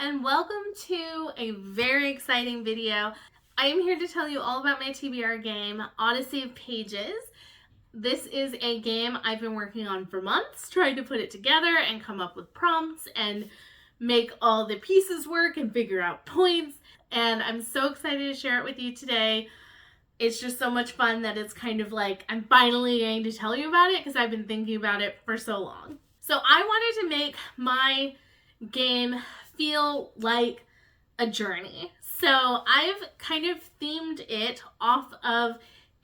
and welcome to a very exciting video. I am here to tell you all about my TBR game, Odyssey of Pages. This is a game I've been working on for months, trying to put it together and come up with prompts and make all the pieces work and figure out points. And I'm so excited to share it with you today. It's just so much fun that it's kind of like I'm finally going to tell you about it because I've been thinking about it for so long. So I wanted to make my game feel like a journey. So I've kind of themed it off of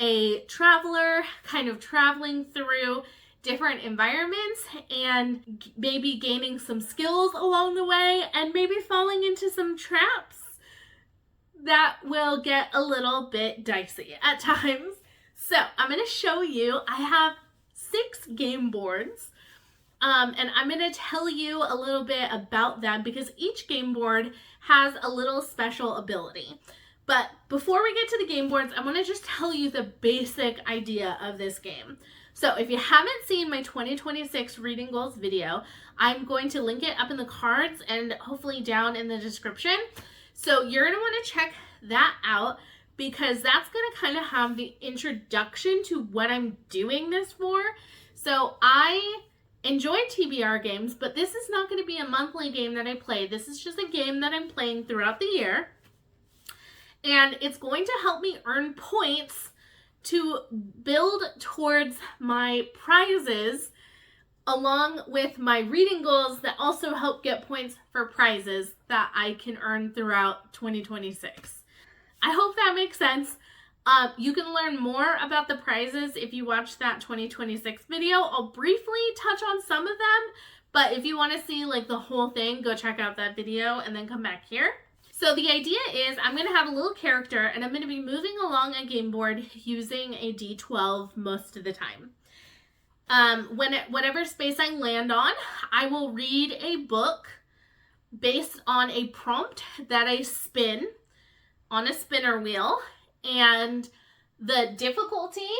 a traveler kind of traveling through different environments and maybe gaining some skills along the way and maybe falling into some traps that will get a little bit dicey at times. So I'm going to show you, I have 6 game boards. And I'm going to tell you a little bit about them because each game board has a little special ability. But before we get to the game boards, I want to just tell you the basic idea of this game. So if you haven't seen my 2026 reading goals video, I'm going to link it up in the cards and hopefully down in the description. So you're going to want to check that out because that's going to kind of have the introduction to what I'm doing this for. So I enjoy TBR games, but this is not going to be a monthly game that I play. This is just a game that I'm playing throughout the year. And it's going to help me earn points to build towards my prizes along with my reading goals that also help get points for prizes that I can earn throughout 2026. I hope that makes sense. You can learn more about the prizes if you watch that 2026 video. I'll briefly touch on some of them, but if you want to see like the whole thing, go check out that video and then come back here. So the idea is I'm going to have a little character and I'm going to be moving along a game board using a D12 most of the time. Whatever space I land on, I will read a book based on a prompt that I spin on a spinner wheel. And the difficulty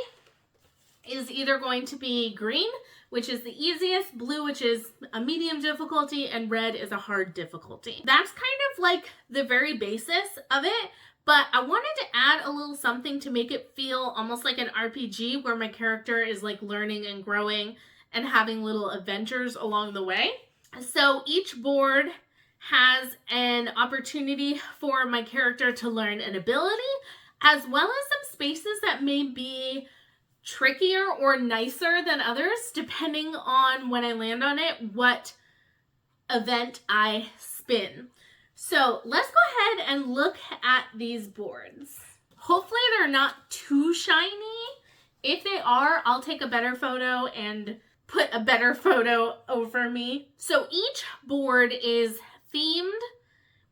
is either going to be green, which is the easiest, blue, which is a medium difficulty, and red is a hard difficulty. That's kind of like the very basis of it, but I wanted to add a little something to make it feel almost like an RPG where my character is like learning and growing and having little adventures along the way. So each board has an opportunity for my character to learn an ability, as well as some spaces that may be trickier or nicer than others, depending on when I land on it, what event I spin. So let's go ahead and look at these boards. Hopefully they're not too shiny. If they are, I'll take a better photo and put a better photo over me. So each board is themed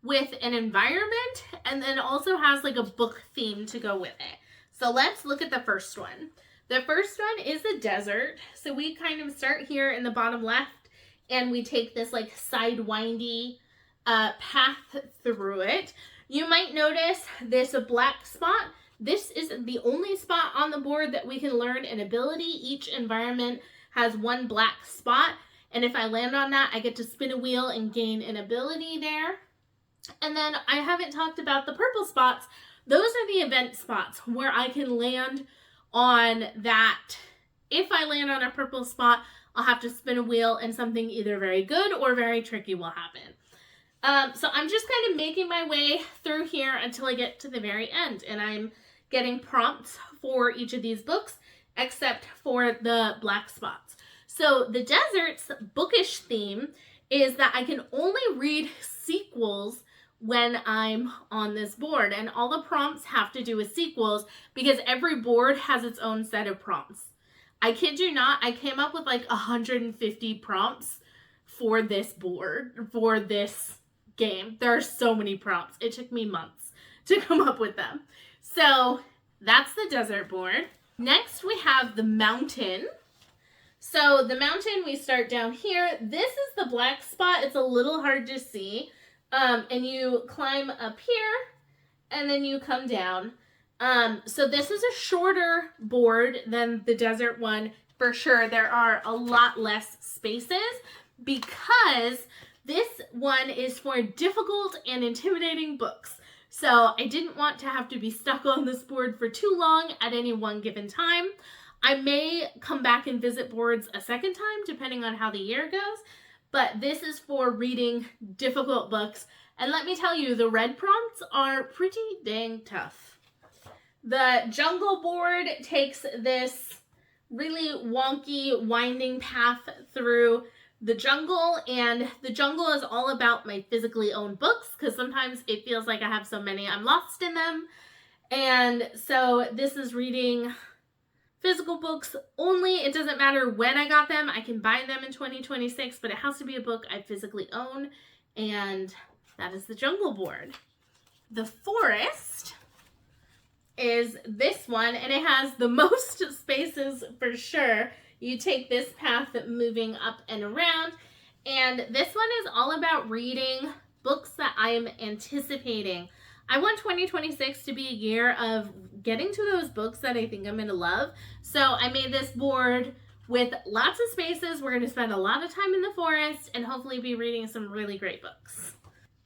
with an environment and then also has like a book theme to go with it. So let's look at the first one. The first one is the desert. So we kind of start here in the bottom left and we take this like side windy path through it. You might notice this black spot. This is the only spot on the board that we can learn an ability. Each environment has one black spot. And if I land on that, I get to spin a wheel and gain an ability there. And then I haven't talked about the purple spots. Those are the event spots where I can land on that. If I land on a purple spot, I'll have to spin a wheel and something either very good or very tricky will happen. So I'm just kind of making my way through here until I get to the very end. And I'm getting prompts for each of these books, except for the black spots. So the desert's bookish theme is that I can only read sequels when I'm on this board, and all the prompts have to do with sequels because every board has its own set of prompts. I kid you not, I came up with like 150 prompts for this board, for this game. There are so many prompts. It took me months to come up with them. So that's the desert board. Next we have the mountain. So the mountain, we start down here. This is the black spot. It's a little hard to see. And you climb up here and then you come down. So this is a shorter board than the desert one for sure. There are a lot less spaces because This one is for difficult and intimidating books. So I didn't want to have to be stuck on this board for too long at any one given time. I may come back and visit boards a second time depending on how the year goes, but this is for reading difficult books. And let me tell you, the red prompts are pretty dang tough. The jungle board takes this really wonky, winding path through the jungle, and the jungle is all about my physically owned books, because sometimes it feels like I have so many I'm lost in them. And so this is reading physical books only. It doesn't matter when I got them. I can buy them in 2026, but it has to be a book I physically own, and that is the jungle board. The forest is this one, and it has the most spaces for sure. You take this path moving up and around, and this one is all about reading books that I am anticipating. I want 2026 to be a year of getting to those books that I think I'm going to love. So I made this board with lots of spaces. We're going to spend a lot of time in the forest and hopefully be reading some really great books.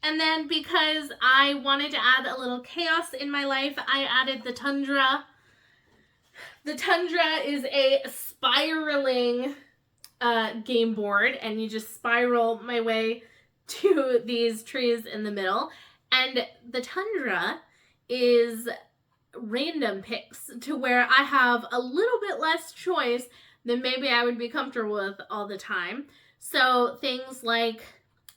And then because I wanted to add a little chaos in my life, I added the tundra. The tundra is a spiraling game board, and you just spiral my way to these trees in the middle. And the tundra is random picks, to where I have a little bit less choice than maybe I would be comfortable with all the time. So things like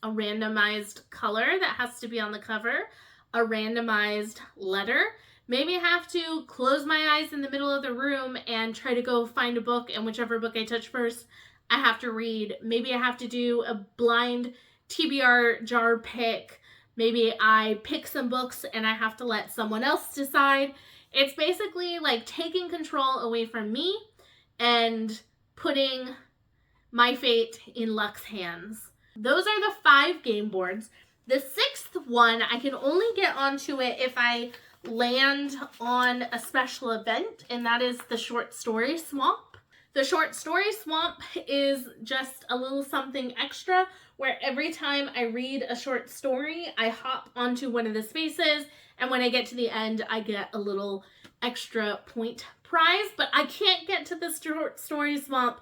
a randomized color that has to be on the cover, a randomized letter. Maybe I have to close my eyes in the middle of the room and try to go find a book, and whichever book I touch first, I have to read. Maybe I have to do a blind TBR jar pick. Maybe I pick some books and I have to let someone else decide. It's basically like taking control away from me and putting my fate in luck's hands. Those are the 5 game boards. The 6th one, I can only get onto it if I land on a special event, and that is the short story swamp. The short story swamp is just a little something extra where every time I read a short story, I hop onto one of the spaces, and when I get to the end, I get a little extra point prize, but I can't get to the short story swamp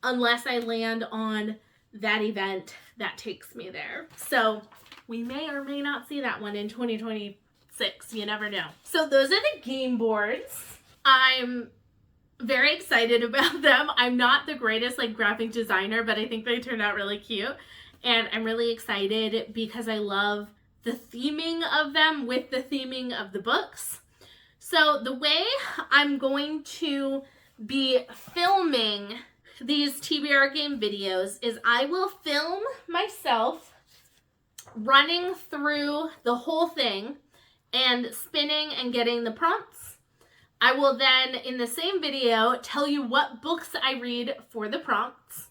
unless I land on that event that takes me there. So we may or may not see that one in 2026. You never know. So those are the game boards. I'm very excited about them. I'm not the greatest graphic designer, but I think they turned out really cute. And I'm really excited because I love the theming of them with the theming of the books. So the way I'm going to be filming these TBR game videos is I will film myself running through the whole thing and spinning and getting the prompts. I will then, in the same video, tell you what books I read for the prompts.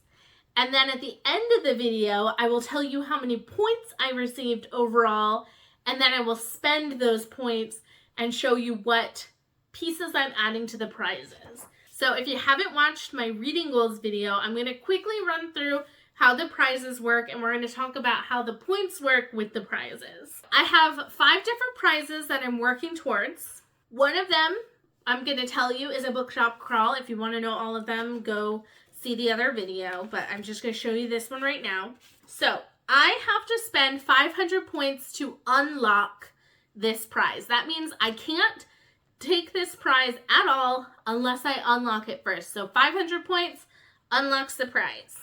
And then at the end of the video, I will tell you how many points I received overall. And then I will spend those points and show you what pieces I'm adding to the prizes. So if you haven't watched my reading goals video, I'm going to quickly run through how the prizes work, and we're going to talk about how the points work with the prizes. I have 5 different prizes that I'm working towards. One of them I'm going to tell you is a bookshop crawl. If you want to know all of them, go see the other video, but I'm just going to show you this one right now. So I have to spend 500 points to unlock this prize. That means I can't take this prize at all unless I unlock it first. So 500 points unlocks the prize.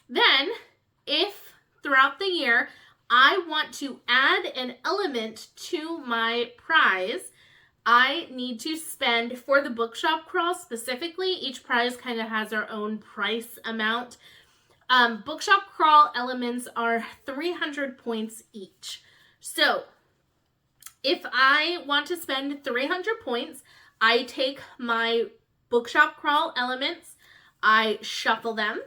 Then, if throughout the year I want to add an element to my prize, I need to spend, for the bookshop crawl specifically, each prize kind of has their own price amount. Bookshop crawl elements are 300 points each. So if I want to spend 300 points, I take my bookshop crawl elements, I shuffle them,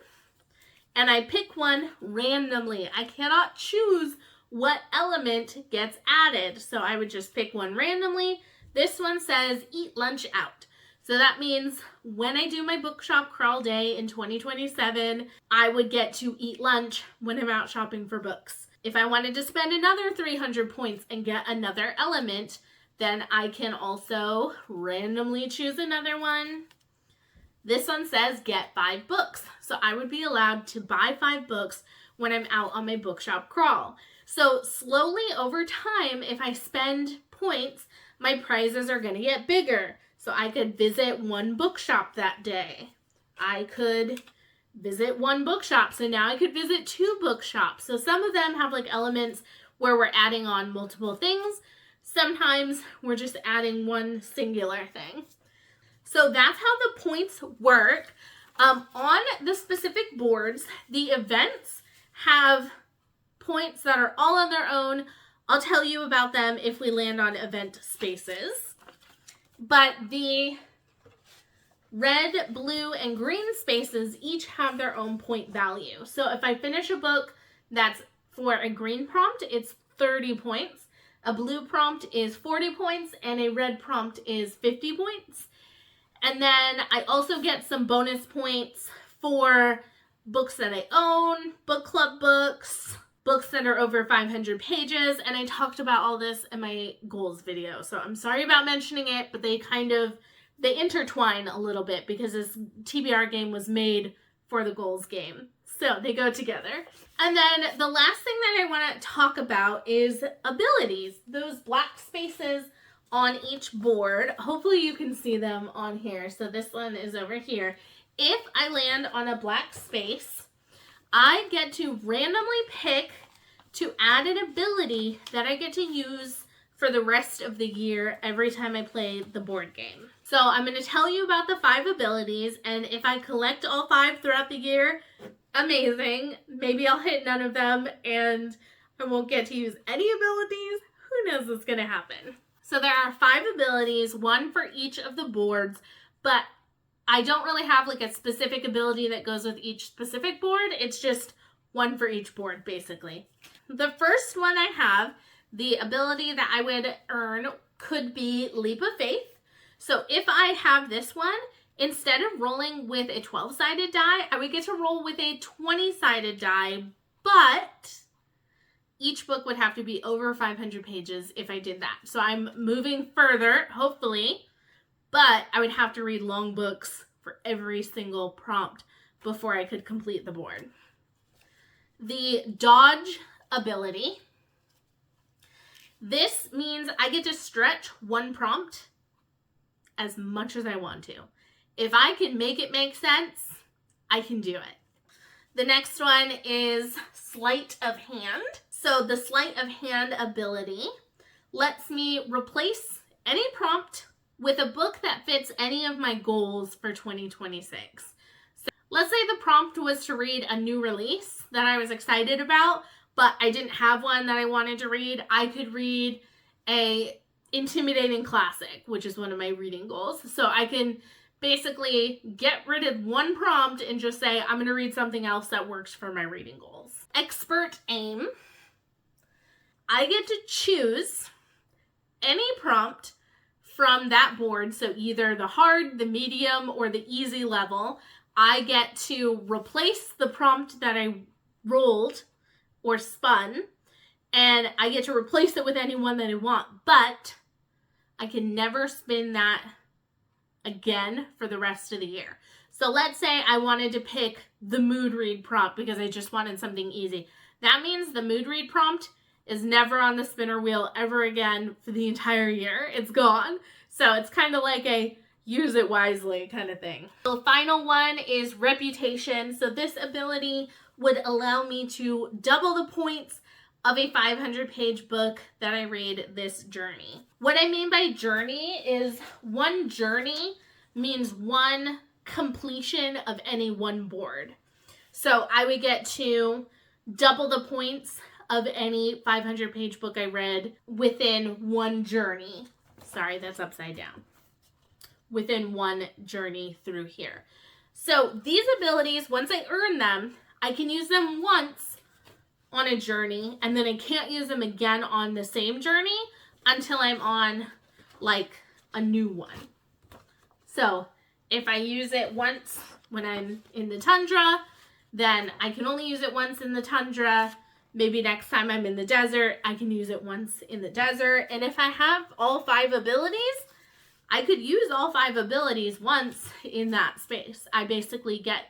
and I pick one randomly. I cannot choose what element gets added, so I would just pick one randomly. This one says eat lunch out. So that means when I do my bookshop crawl day in 2027, I would get to eat lunch when I'm out shopping for books. If I wanted to spend another 300 points and get another element, then I can also randomly choose another one. This one says get 5 books. So I would be allowed to buy 5 books when I'm out on my bookshop crawl. So slowly over time, if I spend points, my prizes are going to get bigger. So I could visit 1 bookshop that day. I could visit 1 bookshop. So now I could visit 2 bookshops. So some of them have like elements where we're adding on multiple things. Sometimes we're just adding one singular thing. So that's how the points work. On the specific boards, the events have points that are all on their own. I'll tell you about them if we land on event spaces. But the red, blue, and green spaces each have their own point value. So if I finish a book that's for a green prompt, it's 30 points. A blue prompt is 40 points, and a red prompt is 50 points. And then I also get some bonus points for books that I own, book club books, books that are over 500 pages. And I talked about all this in my goals video. So I'm sorry about mentioning it, but they intertwine a little bit because this TBR game was made for the goals game. So they go together. And then the last thing that I want to talk about is abilities. Those black spaces on each board. Hopefully you can see them on here. So this one is over here. If I land on a black space, I get to randomly pick to add an ability that I get to use for the rest of the year every time I play the board game. So I'm going to tell you about the 5 abilities, and if I collect all 5 throughout the year, amazing. Maybe I'll hit none of them and I won't get to use any abilities. Who knows what's going to happen? So there are 5 abilities, 1 for each of the boards, but I don't really have like a specific ability that goes with each specific board. It's just 1 for each board, basically. The first one I have, the ability that I would earn could be Leap of Faith. So if I have this one, instead of rolling with a 12-sided die, I would get to roll with a 20-sided die, but each book would have to be over 500 pages if I did that. So I'm moving further, hopefully, but I would have to read long books for every single prompt before I could complete the board. The Dodge ability. This means I get to stretch 1 prompt as much as I want to. If I can make it make sense, I can do it. The next one is Sleight of Hand. So the Sleight of Hand ability lets me replace any prompt with a book that fits any of my goals for 2026. So let's say the prompt was to read a new release that I was excited about, but I didn't have one that I wanted to read. I could read a intimidating classic, which is one of my reading goals. So I can basically get rid of 1 prompt and just say, I'm going to read something else that works for my reading goals. Expert Aim. I get to choose any prompt from that board. So either the hard, the medium, or the easy level. I get to replace the prompt that I rolled or spun, and I get to replace it with any one that I want, but I can never spin that again for the rest of the year. So let's say I wanted to pick the mood read prompt because I just wanted something easy. That means the mood read prompt is never on the spinner wheel ever again for the entire year. It's gone. So it's kind of like a use it wisely kind of thing. The final one is Reputation. So this ability would allow me to double the points of a 500-page book that I read this journey. What I mean by journey is 1 journey means 1 completion of any 1 board. So I would get to double the points of any 500-page book I read within 1 journey. Sorry, that's upside down. Within 1 journey through here. So these abilities, once I earn them, I can use them once on a journey, and then I can't use them again on the same journey until I'm on like a new one. So if I use it once when I'm in the tundra, then I can only use it once in the tundra. Maybe next time I'm in the desert, I can use it once in the desert. And if I have all 5 abilities, I could use all 5 abilities once in that space. I basically get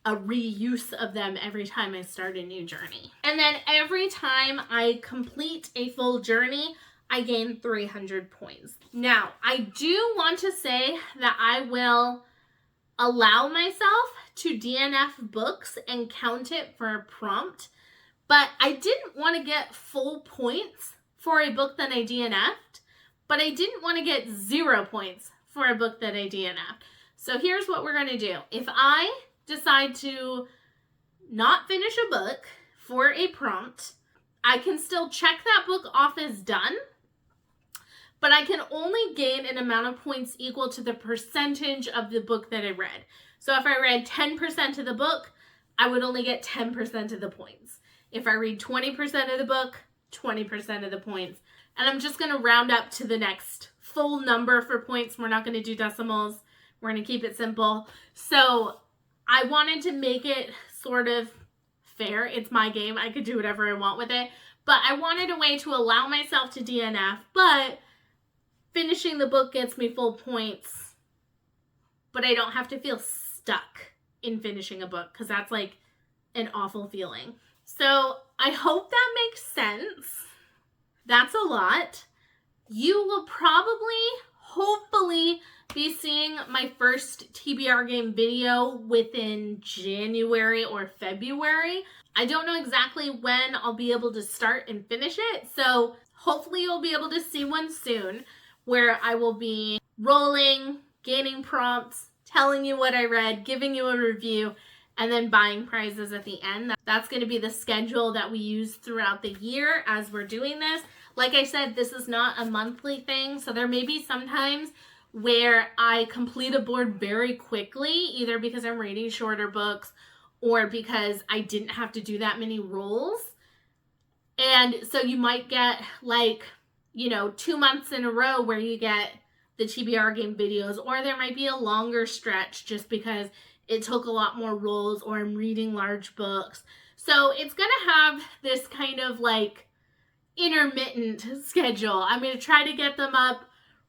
a reuse of them every time I start a new journey. And then every time I complete a full journey, I gain 300 points. Now, I do want to say that I will allow myself to DNF books and count it for a prompt, but I didn't want to get full points for a book that I DNF'd, but I didn't want to get 0 points for a book that I DNF'd. So here's what we're going to do. If I decide to not finish a book for a prompt, I can still check that book off as done, but I can only gain an amount of points equal to the percentage of the book that I read. So if I read 10% of the book, I would only get 10% of the points. If I read 20% of the book, 20% of the points. And I'm just going to round up to the next full number for points. We're not going to do decimals. We're going to keep it simple. So I wanted to make it sort of fair. It's my game. I could do whatever I want with it. But I wanted a way to allow myself to DNF, but finishing the book gets me full points, but I don't have to feel stuck in finishing a book, because that's like an awful feeling. So I hope that makes sense. That's a lot. You will probably, hopefully, be seeing my first TBR game video within January or February. I don't know exactly when I'll be able to start and finish it, so hopefully you'll be able to see one soon where I will be rolling, gaining prompts, telling you what I read, giving you a review, and then buying prizes at the end. That's going to be the schedule that we use throughout the year as we're doing this. Like I said, this is not a monthly thing, so there may be some times where I complete a board very quickly, either because I'm reading shorter books or because I didn't have to do that many rolls. And so you might get like, 2 months in a row where you get the TBR game videos, or there might be a longer stretch just because it took a lot more rolls or I'm reading large books. So it's going to have this kind of like intermittent schedule. I'm going to try to get them up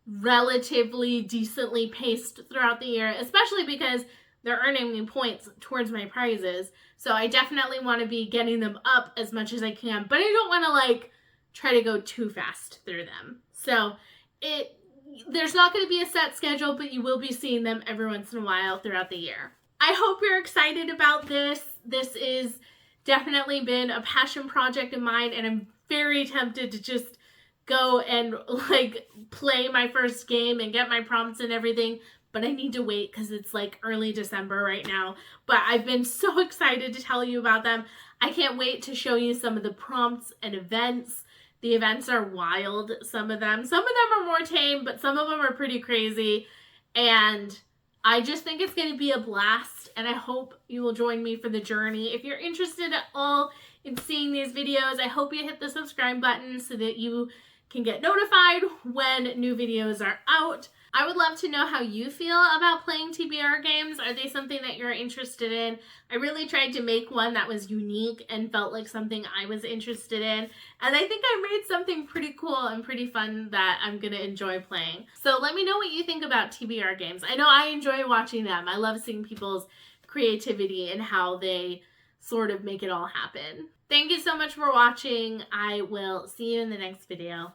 relatively decently paced throughout the year, especially because they're earning me points towards my prizes. So I definitely want to be getting them up as much as I can, but I don't want to like try to go too fast through them. So there's not going to be a set schedule, but you will be seeing them every once in a while throughout the year. I hope you're excited about this. This is definitely been a passion project of mine, and I'm very tempted to just go and like play my first game and get my prompts and everything, but I need to wait because it's like early December right now. But I've been so excited to tell you about them. I can't wait to show you some of the prompts and events. The events are wild, some of them. Some of them are more tame, but some of them are pretty crazy. And I just think it's going to be a blast, and I hope you will join me for the journey. If you're interested at all in seeing these videos, I hope you hit the subscribe button so that you can get notified when new videos are out. I would love to know how you feel about playing TBR games. Are they something that you're interested in? I really tried to make one that was unique and felt like something I was interested in. And I think I made something pretty cool and pretty fun that I'm going to enjoy playing. So let me know what you think about TBR games. I know I enjoy watching them. I love seeing people's creativity and how they sort of make it all happen. Thank you so much for watching. I will see you in the next video.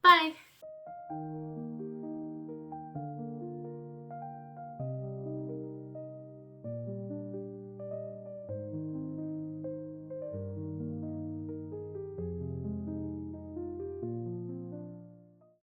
Bye.